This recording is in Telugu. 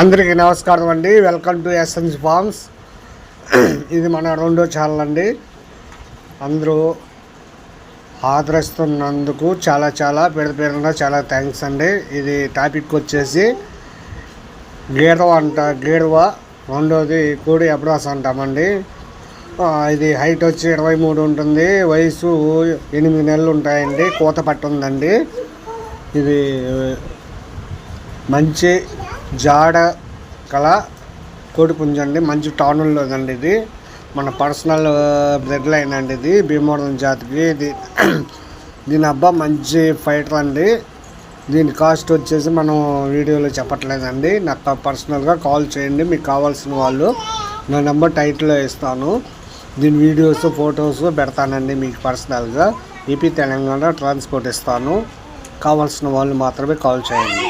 అందరికీ నమస్కారం అండి. Welcome to SNS farms. ఇది మన రెండో ఛానల్ అండి. అందరూ ఆదరిస్తున్నందుకు చాలా పేరుగా చాలా థ్యాంక్స్ అండి. ఇది టాపిక్ వచ్చేసి గేడవ రెండోది కోడి అబ్రాస్ అంటామండి. ఇది హైట్ వచ్చి 23 ఉంటుంది. వయసు 8 నెలలు ఉంటాయండి. కోత పట్టుందండి. ఇది మంచి జాడ కల కోడిపుంజండి. మంచి టానుల్లోదండి. ఇది మన పర్సనల్ బ్లడ్ లైన్ అండి. ఇది భీమవరం జాతికి. దీని అబ్బా మంచి ఫైటర్ అండి. దీని కాస్ట్ వచ్చేసి మనం వీడియోలో చెప్పట్లేదండి. నాకు పర్సనల్గా కాల్ చేయండి మీకు కావాల్సిన వాళ్ళు. నా నెంబర్ టైటిల్లో ఇస్తాను. దీని వీడియోస్ ఫొటోస్ పెడతానండి మీకు పర్సనల్గా. ఏపీ తెలంగాణ ట్రాన్స్పోర్ట్ ఇస్తాను. కావాల్సిన వాళ్ళు మాత్రమే కాల్ చేయండి.